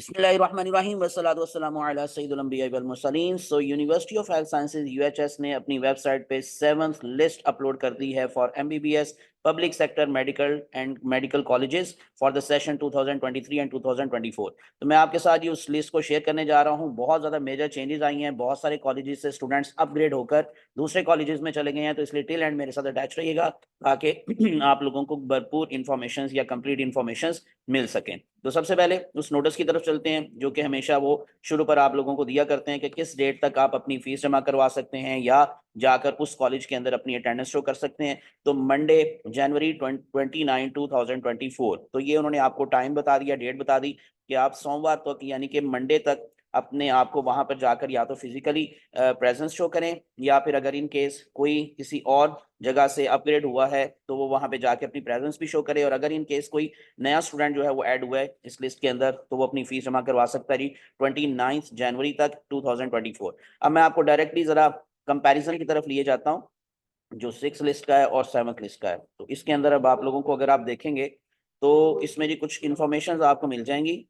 बिस्मिल्लाहिर्रहमानिर्रहीम वस्सलातु वस्सलामु अला सय्यिदिल अंबिया वल मुरसलीन। So university of health sciences UHS ने अपनी वेबसाइट पे 7th लिस्ट अपलोड कर दी है for MBBS public sector medical and medical colleges for the session 2023 and 2024। तो मैं आपके साथ ये उस लिस्ट को शेयर करने जा रहा हूँ। बहुत ज़्यादा मेजर चेंजेस आई हैं, बहुत सारे कॉलेजेस से स्टूडेंट्स अपग्रेड होकर दूसरे कॉलेजेस में चले गए हैं, तो इसलिए टिल एंड मेरे साथ अटैच रहिएगा ताकि आप लोगों को भरपूर इंफॉर्मेशन या कंप्लीट इंफॉर्मेशन मिल सकें। तो सबसे पहले उस नोटिस की तरफ चलते हैं जो कि हमेशा वो शुरू पर आप लोगों को दिया करते हैं कि किस डेट तक आप अपनी फीस जमा करवा सकते हैं या जाकर उस कॉलेज के अंदर अपनी अटेंडेंस शो कर सकते हैं। तो मंडे जनवरी 29 2024, तो ये उन्होंने आपको टाइम बता दिया, डेट बता दी कि आप सोमवार तक यानी कि मंडे तक अपने आप को वहां पर जाकर या तो फिजिकली प्रेजेंस शो करें या फिर अगर इन केस कोई किसी और जगह से अपग्रेड हुआ है तो वो वहां पे जाके अपनी प्रेजेंस भी शो करे, और अगर इन केस कोई नया स्टूडेंट जो है वो ऐड हुआ है इस लिस्ट के अंदर तो वो अपनी फीस जमा करवा सकता है जी 29 जनवरी तक 2024। अब मैं आपको डायरेक्टली जरा कंपैरिजन की तरफ लिए जाता हूँ जो 6 लिस्ट का है और 7th लिस्ट का है। तो इसके अंदर अब आप लोगों को अगर आप देखेंगे तो इसमें जी कुछ इंफॉर्मेशन आपको मिल जाएंगी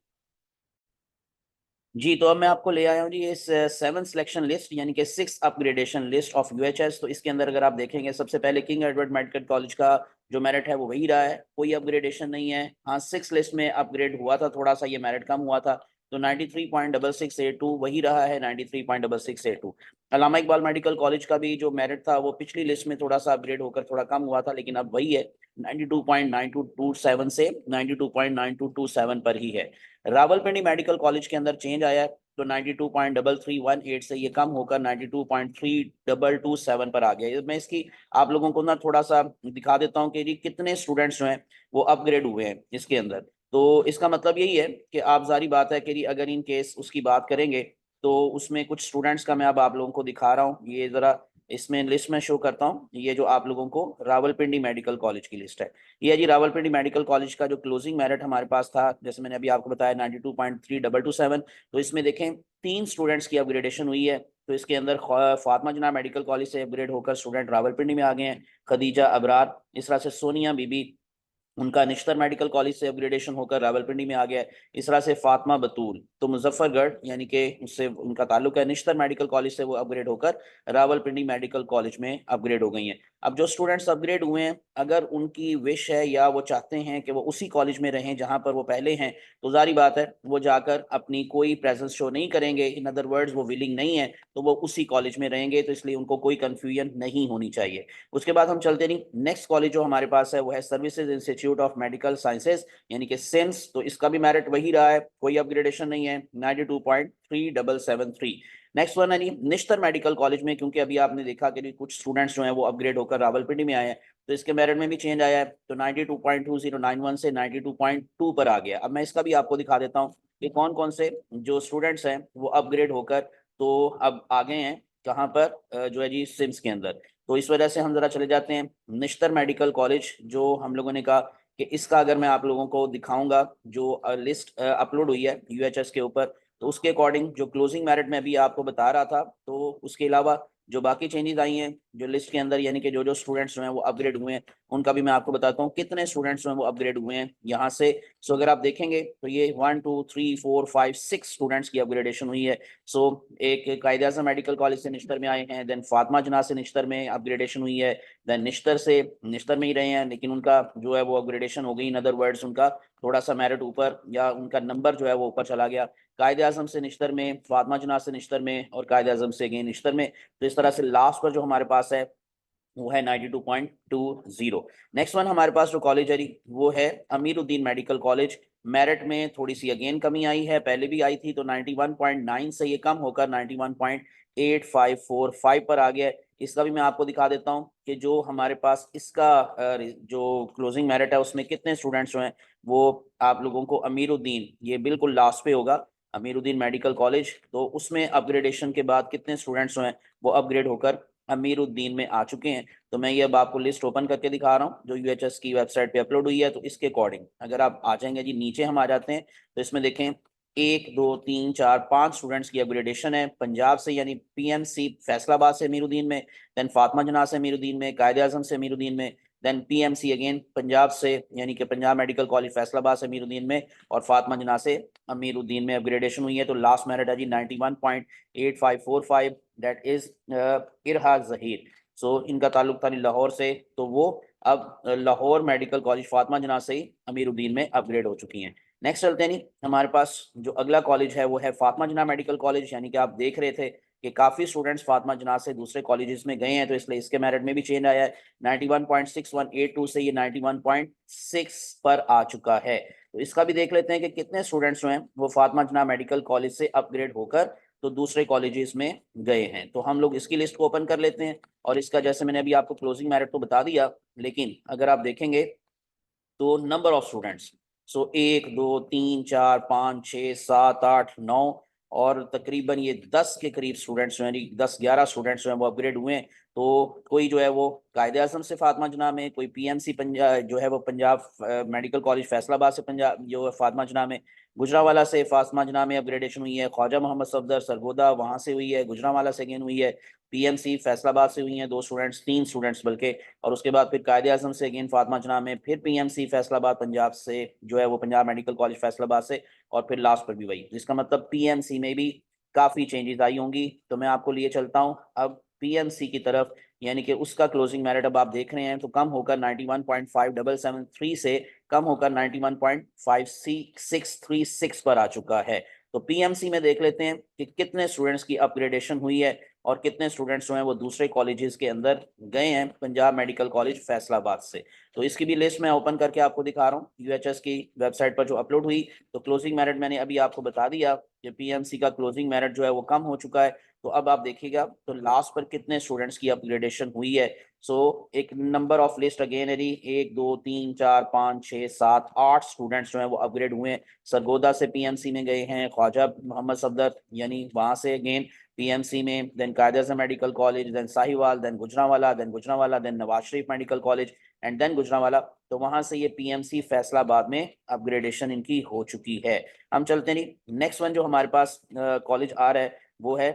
जी। तो अब मैं आपको ले आया हूँ जी इस 7th सिलेक्शन लिस्ट यानी कि 6 अपग्रेडेशन लिस्ट ऑफ यूएचएस। तो इसके अंदर अगर आप देखेंगे सबसे पहले किंग एडवर्ड मेडिकल कॉलेज का जो मेरिट है वो वही रहा है, कोई अपग्रेडेशन नहीं है। हाँ, 6 लिस्ट में अपग्रेड हुआ था, थोड़ा सा ये मेरिट कम हुआ था, तो 93.6682 वही रहा है, 93.6682। अल्लामा इकबाल मेडिकल कॉलेज का भी जो मेरिट था वो पिछली लिस्ट में थोड़ा सा अपग्रेड होकर थोड़ा कम हुआ था, लेकिन अब वही है 92.9227 से 92.9227 पर ही है। रावलपिंडी मेडिकल कॉलेज के अंदर चेंज आया है, तो 92.3318 से ये कम होकर 92.3227 पर आ गया। मैं इसकी आप लोगों को ना थोड़ा सा दिखा देता हूँ कि जी कितने स्टूडेंट्स जो हैं वो अपग्रेड हुए हैं इसके अंदर। तो इसका मतलब यही है कि आप जारी बात है कि जी अगर इन केस उसकी बात करेंगे तो उसमें कुछ स्टूडेंट्स का मैं अब आप लोगों को दिखा रहा हूँ। ये जरा इसमें लिस्ट में शो करता हूँ, ये जो आप लोगों को रावलपिंडी मेडिकल कॉलेज की लिस्ट है। ये है जी रावलपिंडी मेडिकल कॉलेज का जो क्लोजिंग मेरिट हमारे पास था, जैसे मैंने अभी आपको बताया 92.3227। तो इसमें देखें 3 स्टूडेंट्स की अपग्रेडेशन हुई है। तो इसके अंदर फातिमा जना मेडिकल कॉलेज से अपग्रेड होकर स्टूडेंट रावलपिंडी में आ गए हैं, खदीजा अबरार, इस तरह से सोनिया बीबी उनका निश्तर मेडिकल कॉलेज से अपग्रेडेशन होकर रावलपिंडी में आ गया है। इस तरह से फातिमा बतूल तो मुजफ्फरगढ़ यानी कि उससे उनका ताल्लुक है, निश्तर मेडिकल कॉलेज से वो अपग्रेड होकर रावलपिंडी मेडिकल कॉलेज में अपग्रेड हो गई हैं। अब जो स्टूडेंट्स अपग्रेड हुए हैं अगर उनकी विश है या वो चाहते हैं कि वो उसी कॉलेज में रहें जहां पर वो पहले हैं, तो जारी बात है वो जाकर अपनी कोई प्रेजेंस शो नहीं करेंगे। इन अदर वर्ड्स वो विलिंग नहीं है तो वो उसी कॉलेज में रहेंगे, तो इसलिए उनको कोई कंफ्यूजन नहीं होनी चाहिए। उसके बाद हम चलते नहीं, नेक्स्ट कॉलेज जो हमारे पास है वो है services institute of medical sciences यानी कि सिम्स। तो इसका भी मेरिट वही रहा है, कोई अपग्रेडेशन नहीं है, 92.3773। नेक्स्ट वन है नहीं निश्तर मेडिकल कॉलेज में, क्योंकि अभी आपने देखा कि कुछ स्टूडेंट्स जो हैं वो अपग्रेड होकर रावलपिंडी में आए हैं, तो इसके मेरिट में भी चेंज आया है, तो 92.2091 से 92.2 पर आ गया। अब मैं इसका भी आपको दिखा देता हूँ कि कौन कौन से जो स्टूडेंट्स हैं वो अपग्रेड होकर तो अब आ गए हैं कहाँ पर, जो है जी सिम्स के अंदर। तो इस वजह से हम जरा चले जाते हैं निश्तर मेडिकल कॉलेज, जो हम लोगों ने कहा कि इसका अगर मैं आप लोगों को दिखाऊंगा जो लिस्ट अपलोड हुई है यूएचएस के ऊपर, तो उसके अकॉर्डिंग जो क्लोजिंग मेरिट में अभी आपको बता रहा था, तो उसके अलावा जो बाकी चेंजेस आई हैं जो लिस्ट के अंदर यानी कि जो जो स्टूडेंट्स जो हैं वो अपग्रेड हुए हैं उनका भी मैं आपको बताता हूँ कितने स्टूडेंट्स जो हैं वो अपग्रेड हुए हैं यहाँ से। सो अगर आप देखेंगे तो ये 1 2 3 4 5 6 स्टूडेंट्स की अपग्रेडेशन हुई है। सो एक कायदे आज़म मेडिकल कॉलेज से निश्तर में आए हैं, देन फातिमा जना से निश्तर में अपग्रेडेशन हुई है, देन निश्तर से निश्तर में ही रहे हैं लेकिन उनका जो है वो अपग्रेडेशन हो गई, इन अदर वर्ड्स उनका थोड़ा सा मेरिट ऊपर या उनका नंबर जो है वो ऊपर चला गया। कायदे आज़म से निश्तर में, फातिमा जना से निश्तर में और कायदे आज़म से गए निश्तर में। तो इस तरह से लास्ट पर जो हमारे पास है वो है 92.20। नेक्स्ट वन हमारे पास जो कॉलेज है वो है अमीरुद्दीन मेडिकल कॉलेज। मेरिट में थोड़ी सी अगेन कमी आई है, पहले भी आई थी, तो 91.9 से ये कम होकर 91.8545 पर आ गया है। इसका भी मैं आपको दिखा देता हूँ कि जो हमारे पास इसका जो क्लोजिंग मेरिट है उसमें कितने स्टूडेंट्स जो हैं वो आप लोगों को अमीरुद्दीन, ये बिल्कुल लास्ट पे होगा अमीरुद्दीन मेडिकल कॉलेज, तो उसमें अपग्रेडेशन के बाद कितने स्टूडेंट्स जो हैं वो अपग्रेड होकर अमीरुद्दीन में आ चुके हैं। तो मैं ये अब आपको लिस्ट ओपन करके दिखा रहा हूँ जो यूएचएस की वेबसाइट पे अपलोड हुई है। तो इसके अकॉर्डिंग अगर आप आ जाएंगे जी नीचे हम आ जाते हैं, तो इसमें देखें 1 2 3 4 5 स्टूडेंट्स की अपग्रेडेशन है पंजाब से यानी पीएमसी फैसलाबाद से अमीरुद्दीन में, देन फातिमा जना से अमीरुद्दीन में, कायदे आजम से अमीरुद्दीन में, देन पीएमसी अगेन पंजाब से, यानी कि पंजाब मेडिकल कॉलेज फैसलाबाद से अमीरुद्दीन में, और फातिमा जना से अमीरुद्दीन में अपग्रेडेशन हुई है। तो लास्ट मेरिट है जी 91.8545, दैट इज इरहा जहीर। सो इनका ताल्लुक था लाहौर से, तो वो अब लाहौर मेडिकल कॉलेज फातिमा जना से ही अमीरुद्दीन में अपग्रेड हो चुकी हैं। नेक्स्ट चलते हैं नहीं, हमारे पास जो अगला कॉलेज है वो है फातिमा जना मेडिकल कॉलेज, यानी कि आप देख रहे थे कि काफ़ी स्टूडेंट्स फातिमा जना से दूसरे कॉलेजेस में गए हैं, तो इसलिए इसके मेरिट में भी चेंज आया है। 91.6182 से ये 91.6 पर आ चुका है। तो इसका भी देख लेते हैं कि कितने स्टूडेंट्स जो हैं वो फातिमा जना मेडिकल कॉलेज से अपग्रेड होकर तो दूसरे कॉलेजेस में गए हैं। तो हम लोग इसकी लिस्ट को ओपन कर लेते हैं, और इसका जैसे मैंने अभी आपको क्लोजिंग मेरिट तो बता दिया, लेकिन अगर आप देखेंगे तो नंबर ऑफ स्टूडेंट्स, सो 1 2 3 4 5 6 7 8 9, और तकरीबन ये 10 के करीब स्टूडेंट्स जो हैं, 10-11 स्टूडेंट्स जो हैं वो अपग्रेड हुए हैं। तो कोई जो है वो कायदे आजम से फातिमा जना में, कोई पीएमसी पंजाब जो है वो पंजाब मेडिकल कॉलेज फैसलाबाद से पंजाब जो है फातिमा जना में, गुजरावाला से फातिमा जना में अपग्रेडेशन हुई है, ख्वाजा मोहम्मद सफदर सरगोदा वहाँ से हुई है, गुजरावाला से अगेन हुई है, पीएमसी फैसलाबाद से हुई हैं 2 स्टूडेंट्स, 3 स्टूडेंट्स बल्कि, और उसके बाद फिर कायदे आजम से अगेन फातिमा जना में, फिर पीएमसी फैसलाबाद पंजाब से जो है वो पंजाब मेडिकल कॉलेज फैसलाबाद से, और फिर लास्ट पर भी वही, जिसका मतलब पीएमसी में भी काफ़ी चेंजेस आई होंगी। तो मैं आपको लिए चलता हूँ अब पीएमसी की तरफ, यानी कि उसका क्लोजिंग मेरिट अब आप देख रहे हैं तो कम होकर 91.5773 से कम होकर 91.5636 पर आ चुका है। तो पीएमसी में देख लेते हैं कि कितने स्टूडेंट्स की अपग्रेडेशन हुई है और कितने स्टूडेंट्स जो हैं वो दूसरे कॉलेजेस के अंदर गए हैं पंजाब मेडिकल कॉलेज फैसलाबाद से। तो इसकी भी लिस्ट मैं ओपन करके आपको दिखा रहा हूँ यूएचएस की वेबसाइट पर जो अपलोड हुई। तो क्लोजिंग मेरिट मैंने अभी आपको बता दिया कि पीएमसी का क्लोजिंग मेरिट जो है वो कम हो चुका है। तो अब आप देखिएगा तो लास्ट पर कितने स्टूडेंट्स की अपग्रेडेशन हुई है। सो एक नंबर ऑफ लिस्ट अगेन है जी, 1 2 3 4 5 6 7 8 स्टूडेंट्स जो हैं वो अपग्रेड हुए हैं। सरगोदा से पीएमसी में गए हैं, ख्वाजा मोहम्मद सफदर यानी वहाँ से अगेन पीएमसी में, then Quaid e Azam medical college, then Sahiwal, then Gujranwala, then Nawaz Sharif medical college and then Gujranwala. तो वहां से ये पीएमसी फैसलाबाद में अपग्रेडेशन इनकी हो चुकी है। हम चलते नहीं, नेक्स्ट वन जो हमारे पास कॉलेज आ रहा है वो है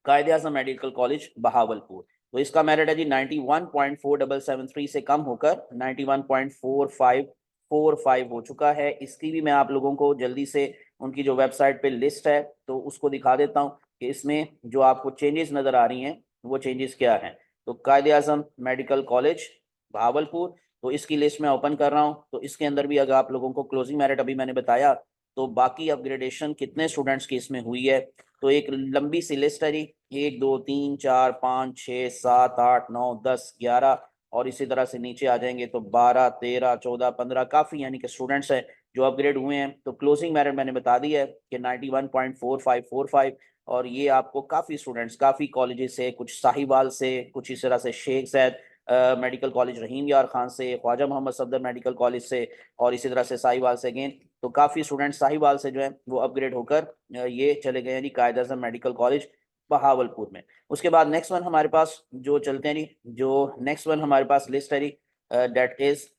कायदे आज़म मेडिकल कॉलेज बहावलपुर। तो इसका मेरिट है जी 91.4773 से कम होकर 91.4545 हो चुका है। इसकी भी मैं आप लोगों को जल्दी से उनकी जो वेबसाइट पे लिस्ट है तो उसको दिखा देता हूँ कि इसमें जो आपको चेंजेस नज़र आ रही हैं वो चेंजेस क्या हैं। तो कायदे आज़म मेडिकल कॉलेज बहावलपुर, तो इसकी लिस्ट मैं ओपन कर रहा हूँ। तो इसके अंदर भी अगर आप लोगों को क्लोजिंग मेरिट अभी मैंने बताया, तो बाकी अपग्रेडेशन कितने स्टूडेंट्स की इसमें हुई है, तो एक लंबी सी लिस्ट है जी, 1 2 3 4 5 6 7 8 9 10 11, और इसी तरह से नीचे आ जाएंगे तो 12 13 14 15 काफ़ी यानी कि स्टूडेंट्स हैं जो अपग्रेड हुए हैं। तो क्लोजिंग मेरिट मैंने बता दिया है कि 91.4545, और ये आपको काफ़ी स्टूडेंट्स काफ़ी कॉलेजेस से, कुछ साहिवाल से, कुछ इस तरह से शेख जैद मेडिकल कॉलेज रहीम यार खान से, ख्वाजा मोहम्मद सफदर मेडिकल कॉलेज से, और इसी तरह से साहिवाल से अगेन। तो काफ़ी स्टूडेंट्स साहिवाल से जो है वो अपग्रेड होकर ये चले गए हैं जी कायदे आज़म मेडिकल कॉलेज बहावलपुर में। उसके बाद नेक्स्ट वन हमारे पास जो चलते हैं जी, जो नेक्स्ट वन हमारे पास लिस्ट है जी, दैट इज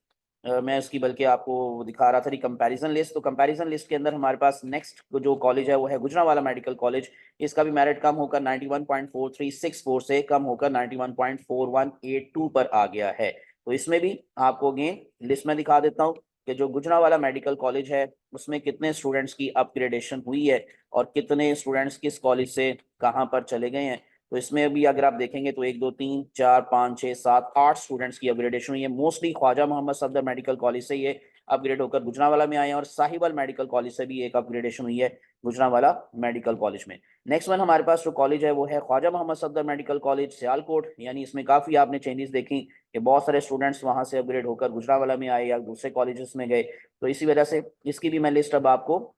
मैं उसकी बल्कि आपको दिखा रहा था जी कंपैरिजन लिस्ट। तो कंपैरिजन लिस्ट के अंदर हमारे पास नेक्स्ट जो कॉलेज है वो है गुजरांवाला मेडिकल कॉलेज। इसका भी मेरिट कम होकर 91.4364 से कम होकर 91.4182 पर आ गया है। तो इसमें भी आपको अगेन लिस्ट में दिखा देता हूँ कि जो गुजरांवाला मेडिकल कॉलेज है उसमें कितने स्टूडेंट्स की अपग्रेडेशन हुई है और कितने स्टूडेंट्स किस कॉलेज से कहाँ पर चले गए हैं। तो इसमें भी अगर आप देखेंगे तो 1 2 3 4 5 6 7 8 स्टूडेंट्स की अपग्रेडेशन हुई है। Mostly Khawaja Muhammad Safdar medical college से ये अपग्रेड होकर गुजरांवाला में आए हैं, और साहिवाल मेडिकल कॉलेज से भी एक अपग्रेडेशन हुई है गुजरांवाला मेडिकल कॉलेज में। नेक्स्ट वन हमारे पास जो कॉलेज है वो है ख्वाजा मोहम्मद सफदर मेडिकल कॉलेज सियालकोट, यानी इसमें काफ़ी आपने चेंजेस देखी कि बहुत सारे स्टूडेंट्स वहाँ से अपग्रेड होकर गुजरांवाला में आए या दूसरे कॉलेजेस में गए। तो इसी वजह से इसकी भी मैं लिस्ट अब आपको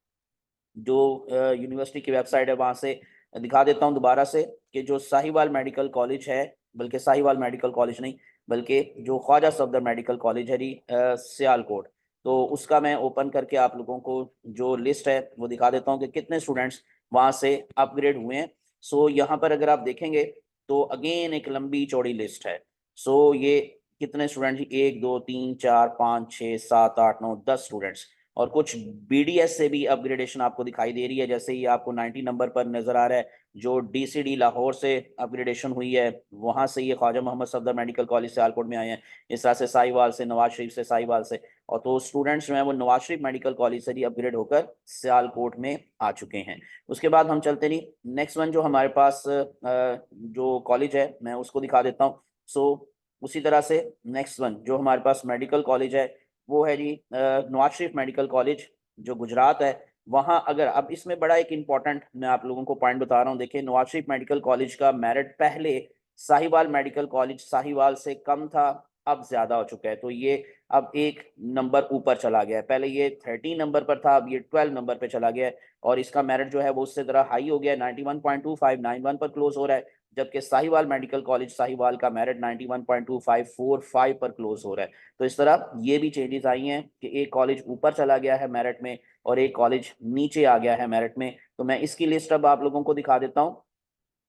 जो यूनिवर्सिटी की वेबसाइट है वहाँ से दिखा देता हूँ दोबारा से कि जो साहिवाल मेडिकल कॉलेज है, बल्कि साहिवाल मेडिकल कॉलेज नहीं बल्कि जो ख्वाजा सफदर मेडिकल कॉलेज है जी सियालकोट, तो उसका मैं ओपन करके आप लोगों को जो लिस्ट है वो दिखा देता हूँ कि कितने स्टूडेंट्स वहाँ से अपग्रेड हुए हैं। सो यहाँ पर अगर आप देखेंगे तो अगेन एक लंबी चौड़ी लिस्ट है। सो ये कितने स्टूडेंट्स, 1 2 3 4 5 6 7 8 9 10 स्टूडेंट्स। और कुछ बीडीएस से भी अपग्रेडेशन आपको दिखाई दे रही है, जैसे ये आपको 90 नंबर पर नजर आ रहा है जो डीसीडी लाहौर से अपग्रेडेशन हुई है, वहां से ये ख्वाजा मोहम्मद सफदर मेडिकल कॉलेज सियालकोट में आए हैं, इस तरह से साहिवाल से, नवाज शरीफ से, साहिवाल से, और तो स्टूडेंट्स जो हैं वो नवाज शरीफ मेडिकल कॉलेज से भी अपग्रेड होकर सियालकोट में आ चुके हैं। उसके बाद हम चलते नहीं, नेक्स्ट वन जो हमारे पास जो कॉलेज है मैं उसको दिखा देता हूँ। सो उसी तरह से नेक्स्ट वन जो हमारे पास मेडिकल कॉलेज है वो है जी नवाज शरीफ मेडिकल कॉलेज जो गुजरात है। वहाँ अगर अब इसमें बड़ा एक इम्पॉर्टेंट मैं आप लोगों को पॉइंट बता रहा हूँ, देखिए नवाज शरीफ मेडिकल कॉलेज का मेरिट पहले साहिवाल मेडिकल कॉलेज साहिवाल से कम था, अब ज्यादा हो चुका है, तो ये अब एक नंबर ऊपर चला गया है। पहले ये 13 नंबर पर था, अब ये 12 नंबर पे चला गया है, और इसका मेरिट जो है वो उससे जरा हाई हो गया है, 91.25 91 पर क्लोज हो रहा है, जबकि साहिवाल मेडिकल कॉलेज साहिवाल का मेरिट 91.2545 पर क्लोज हो रहा है। तो इस तरह ये भी चेंजेस आई हैं कि एक कॉलेज ऊपर चला गया है मेरिट में और एक कॉलेज नीचे आ गया है मेरिट में। तो मैं इसकी लिस्ट अब आप लोगों को दिखा देता हूँ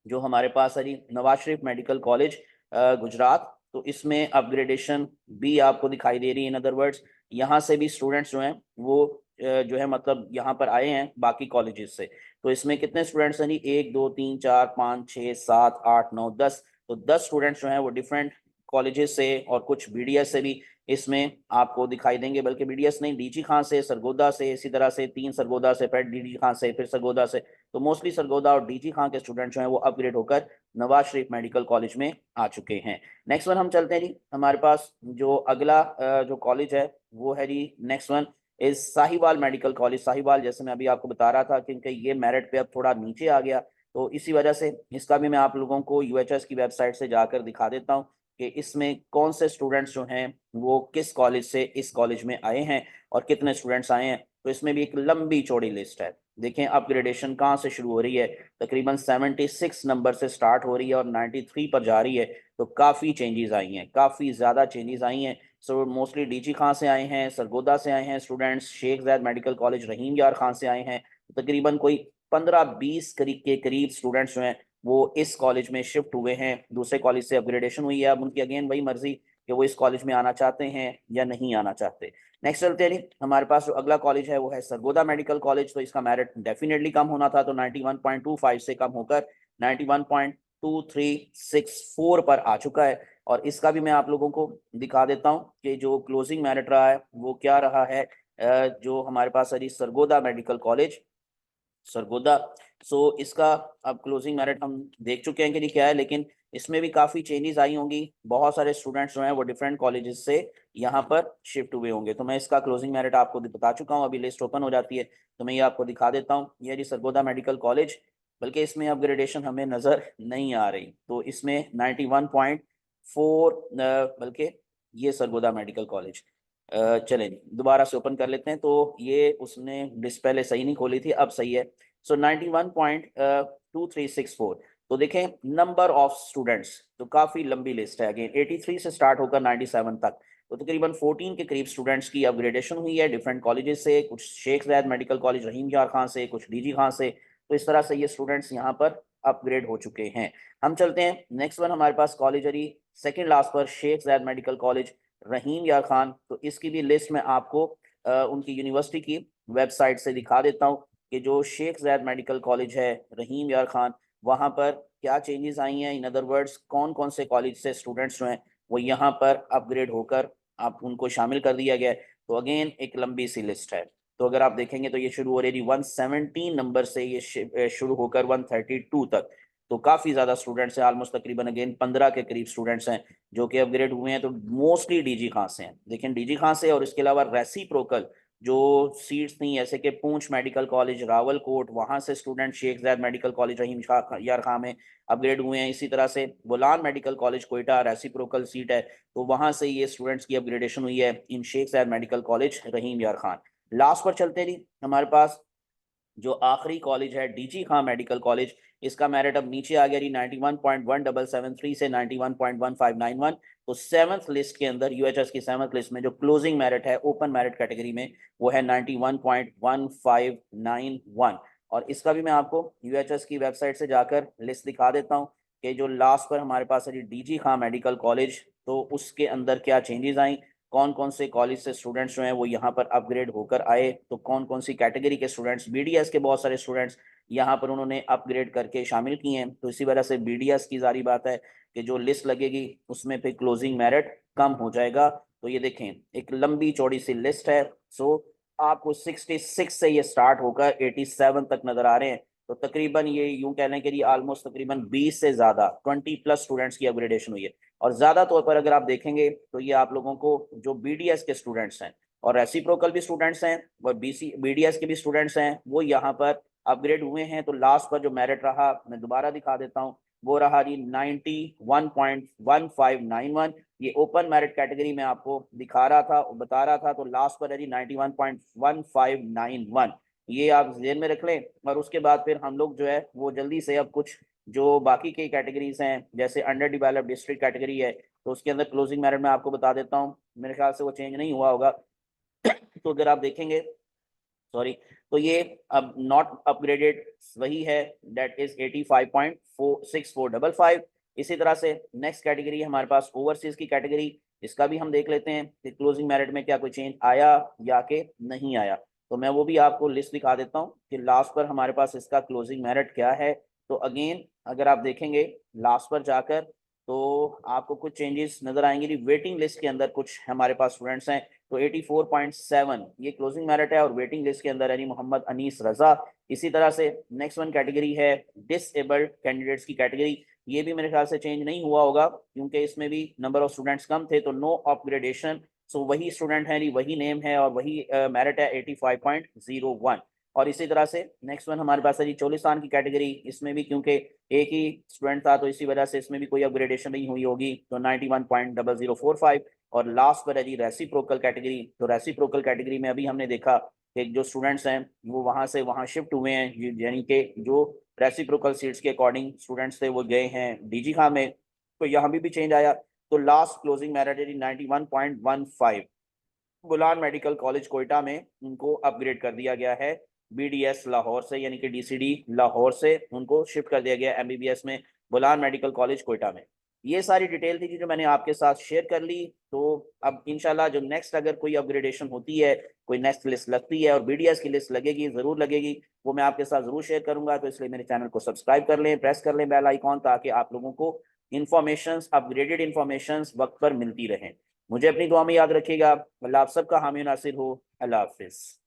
जो हमारे पास है जी नवाज शरीफ मेडिकल कॉलेज गुजरात। तो इसमें अपग्रेडेशन भी आपको दिखाई दे रही है। इन अदर वर्ड्स यहाँ से भी स्टूडेंट्स जो हैं वो जो है मतलब यहाँ पर आए हैं बाकी कॉलेजेस से। तो इसमें कितने स्टूडेंट्स हैं जी, 1 2 3 4 5 6 7 8 9 10। तो 10 स्टूडेंट्स जो हैं वो डिफरेंट कॉलेजेस से और कुछ बीडीएस से भी इसमें आपको दिखाई देंगे, बल्कि बीडीएस नहीं, डीजी खां से, सरगोदा से, इसी तरह से 3 सरगोदा से, फिर डीजी खां से, फिर सरगोदा से। तो मोस्टली सरगोदा और डीजी खां के स्टूडेंट जो हैं वो अपग्रेड होकर नवाज शरीफ मेडिकल कॉलेज में आ चुके हैं। नेक्स्ट वन हम चलते हैं जी, हमारे पास जो अगला जो कॉलेज है वो है जी next one is Sahiwal medical college Sahiwal. जैसे मैं अभी आपको बता रहा था क्योंकि ये मेरिट पे अब थोड़ा नीचे आ गया, तो इसी वजह से इसका भी मैं आप लोगों को यूएचएस की वेबसाइट से जाकर दिखा देता हूँ कि इसमें कौन से स्टूडेंट्स जो हैं वो किस कॉलेज से इस कॉलेज में आए हैं और कितने स्टूडेंट्स आए हैं। तो इसमें भी एक लंबी चौड़ी लिस्ट है। देखें अपग्रेडेशन कहाँ से शुरू हो रही है, तकरीबन 76 नंबर से स्टार्ट हो रही है और 93 पर जा रही है। तो काफ़ी चेंजेस आई हैं, काफ़ी ज़्यादा चेंजेस आई हैं। सो मोस्टली डीजी खां से आए हैं, सरगोदा से आए हैं स्टूडेंट्स, शेख ज़ायद मेडिकल कॉलेज रहीम यार खान से आए हैं। तो तकरीबन कोई 15-20 के करीब स्टूडेंट्स जो हैं वो इस कॉलेज में शिफ्ट हुए हैं, दूसरे कॉलेज से अपग्रेडेशन हुई है। अब उनकी अगेन वही मर्जी कि वो इस कॉलेज में आना चाहते हैं या नहीं आना चाहते। नेक्स्ट चलते हैं, हमारे पास जो अगला कॉलेज है वो है सरगोदा मेडिकल कॉलेज। तो इसका मेरिट डेफिनेटली कम होना था, तो 91.25 से कम होकर 91.2364 पर आ चुका है। और इसका भी मैं आप लोगों को दिखा देता हूँ कि जो क्लोजिंग मेरिट रहा है वो क्या रहा है। जो हमारे पास है सरगोदा मेडिकल कॉलेज सरगोदा। सो इसका अब क्लोजिंग मेरिट हम देख चुके हैं कि नहीं क्या है, लेकिन इसमें भी काफ़ी चेंजेस आई होंगी। बहुत सारे स्टूडेंट्स जो हैं वो डिफरेंट कॉलेजेस से यहाँ पर शिफ्ट हुए होंगे। तो मैं इसका क्लोजिंग मेरिट आपको बता चुका हूँ, अभी लिस्ट ओपन हो जाती है तो मैं ये आपको दिखा देता हूँ। ये जी सरगोदा मेडिकल कॉलेज, बल्कि इसमें अपग्रेडेशन हमें नज़र नहीं आ रही, तो इसमें 91.4 बल्कि ये सरगोदा मेडिकल कॉलेज चलें दोबारा से ओपन कर लेते हैं। तो ये उसने डिस्प्ले सही नहीं खोली थी, अब सही है। सो 91.2364। तो देखें नंबर ऑफ स्टूडेंट्स, तो काफ़ी लंबी लिस्ट है, अगेन 83 से स्टार्ट होकर 97 तक। तो तकरीबन 14 के करीब स्टूडेंट्स की अपग्रेडेशन हुई है डिफरेंट कॉलेजेस से, कुछ शेख ज़ायद मेडिकल कॉलेज रहीम यार खान से, कुछ डीजी खां से। तो इस तरह से ये स्टूडेंट्स यहाँ पर अपग्रेड हो चुके हैं। हम चलते हैं नेक्स्ट वन, हमारे पास कॉलेज है सेकेंड लास्ट पर शेख ज़ायद मेडिकल कॉलेज रहीम यार खान। तो इसकी भी लिस्ट में आपको उनकी यूनिवर्सिटी की वेबसाइट से दिखा देता हूँ कि जो शेख ज़ायद मेडिकल कॉलेज है रहीम यार खान, वहाँ पर क्या चेंजेस आई हैं। इन अदर वर्ड्स कौन कौन से कॉलेज से स्टूडेंट्स जो हैं वो यहाँ पर अपग्रेड होकर आप उनको शामिल कर दिया गया है। तो अगेन एक लंबी सी लिस्ट है। तो अगर आप देखेंगे तो ये शुरू हो रही है 117 नंबर से, ये शुरू होकर 132 तक। तो काफ़ी ज़्यादा स्टूडेंट्स हैं, ऑलमोस्ट तकरीबन अगेन 15 के करीब स्टूडेंट्स हैं जो कि अपग्रेड हुए हैं। तो मोस्टली डीजी खां से हैं, देखें डीजी खां से, और इसके अलावा रेसिप्रोकल जो सीट्स थी जैसे कि पूंछ मेडिकल कॉलेज रावलकोट, वहाँ से स्टूडेंट शेख ज़ायद मेडिकल कॉलेज रहीम यार खां में अपग्रेड हुए हैं। इसी तरह से Bolan medical college Quetta reciprocal seat है, तो वहाँ से ये स्टूडेंट्स की अपग्रेडेशन हुई है इन शेख ज़ायद मेडिकल कॉलेज रहीम यार खान। लास्ट पर चलते रही, हमारे पास जो आखिरी कॉलेज है डीजी खां मेडिकल कॉलेज, इसका मेरिट अब नीचे आ गया जी 91.1773 से 91.1591। तो सेवंथ लिस्ट के अंदर यूएचएस की सेवंथ लिस्ट में जो क्लोजिंग मेरिट है ओपन मेरिट कैटेगरी में वो है 91.1591। और इसका भी मैं आपको यूएचएस की वेबसाइट से जाकर लिस्ट दिखा देता हूँ कि जो लास्ट पर हमारे पास है जी डीजी खां मेडिकल कॉलेज, तो उसके अंदर क्या चेंजेस आई, कौन कौन से कॉलेज से स्टूडेंट्स जो हैं वो यहाँ पर अपग्रेड होकर आए, तो कौन कौन सी कैटेगरी के स्टूडेंट्स, बीडीएस के बहुत सारे स्टूडेंट्स यहाँ पर उन्होंने अपग्रेड करके शामिल किए हैं। तो इसी वजह से बीडीएस की जारी बात है कि जो लिस्ट लगेगी उसमें फिर क्लोजिंग मेरिट कम हो जाएगा। तो ये देखें एक लंबी चौड़ी सी लिस्ट है। सो आपको 66 से ये स्टार्ट होकर 87 तक नजर आ रहे हैं। तो तकरीबन ये यूं कह लें कि ऑलमोस्ट तकरीबन 20 से ज्यादा 20+ स्टूडेंट्स की अपग्रेडेशन हुई है। और ज्यादा तौर पर अगर आप देखेंगे तो ये आप लोगों को जो बीडीएस के स्टूडेंट्स हैं और रेसिप्रोकल भी स्टूडेंट्स हैं और बीडीएस के भी स्टूडेंट्स हैं वो यहाँ पर अपग्रेड हुए हैं। तो लास्ट पर जो मेरिट रहा मैं दोबारा दिखा देता हूँ, वो रहा जी 91.1591। ये ओपन मेरिट कैटेगरी में आपको दिखा रहा था, बता रहा था। तो लास्ट पर है जी 91.1591। ये आप जेन में रख लें। और उसके बाद फिर हम लोग जो है वो जल्दी से अब कुछ जो बाकी की कैटेगरीज हैं जैसे अंडर डेवलप्ड डिस्ट्रिक्ट कैटेगरी है तो उसके अंदर क्लोजिंग मेरिट में आपको बता देता हूँ, मेरे ख्याल से वो चेंज नहीं हुआ होगा। तो अगर आप देखेंगे सॉरी, तो ये अब नॉट अपग्रेडेड वही है, दैट इज 85.6455। इसी तरह से नेक्स्ट कैटेगरी है हमारे पास ओवरसीज की कैटेगरी। इसका भी हम देख लेते हैं कि क्लोजिंग मेरिट में क्या कोई चेंज आया या कि नहीं आया। तो मैं वो भी आपको लिस्ट दिखा देता हूँ कि लास्ट पर हमारे पास इसका क्लोजिंग मेरिट क्या है। तो अगेन अगर आप देखेंगे लास्ट पर जाकर तो आपको कुछ चेंजेस नजर आएंगे। वेटिंग लिस्ट के अंदर कुछ हमारे पास स्टूडेंट्स हैं तो 84.7 ये क्लोजिंग मेरिट है और वेटिंग लिस्ट के अंदर यानी मोहम्मद अनीस रजा। इसी तरह से नेक्स्ट वन कैटेगरी है डिसेबल्ड कैंडिडेट्स की कैटेगरी। ये भी मेरे ख्याल से चेंज नहीं हुआ होगा क्योंकि इसमें भी नंबर ऑफ स्टूडेंट्स कम थे, तो नो अपग्रेडेशन। सो वही स्टूडेंट है, वही नेम है और वही मेरिट है 85.01। और इसी तरह से नेक्स्ट वन हमारे पास है जी चोलिस्तान की कैटेगरी। इसमें भी क्योंकि एक ही स्टूडेंट था तो इसी वजह से इसमें भी कोई अपग्रेडेशन नहीं हुई होगी, तो 91.0045। और लास्ट पर है जी रेसिप्रोकल कैटेगरी। तो रेसिप्रोकल कैटेगरी में अभी हमने देखा कि जो स्टूडेंट्स हैं वो वहाँ से वहाँ शिफ्ट हुए हैं, यानी कि जो रेसिप्रोकल सीट्स के अकॉर्डिंग स्टूडेंट्स थे वो गए हैं डीजी खां में, तो यहाँ भी चेंज आया। तो लास्ट क्लोजिंग मेरिट है 91.15। बुलान मेडिकल कॉलेज कोयटा में उनको अपग्रेड कर दिया गया है बीडीएस लाहौर से, यानी कि डीसीडी लाहौर से उनको शिफ्ट कर दिया गया एमबीबीएस में बुलान मेडिकल कॉलेज कोयटा में। ये सारी डिटेल थी जो मैंने आपके साथ शेयर कर ली। तो अब इंशाल्लाह जो नेक्स्ट अगर कोई अपग्रेडेशन होती है, कोई नेक्स्ट लिस्ट लगती है और बीडीएस की लिस्ट लगेगी, जरूर लगेगी, वो मैं आपके साथ जरूर शेयर करूंगा। तो इसलिए मेरे चैनल को सब्सक्राइब कर लें, प्रेस कर लें बेल आइकॉन, ताकि आप लोगों को इन्फॉर्मेशन अपग्रेडेड इन्फॉर्मेशन वक्त पर मिलती रहें। मुझे अपनी दुआ में याद रखिएगा। अल्लाह आप सबका हामी नासिर हो। अल्लाह हाफिज।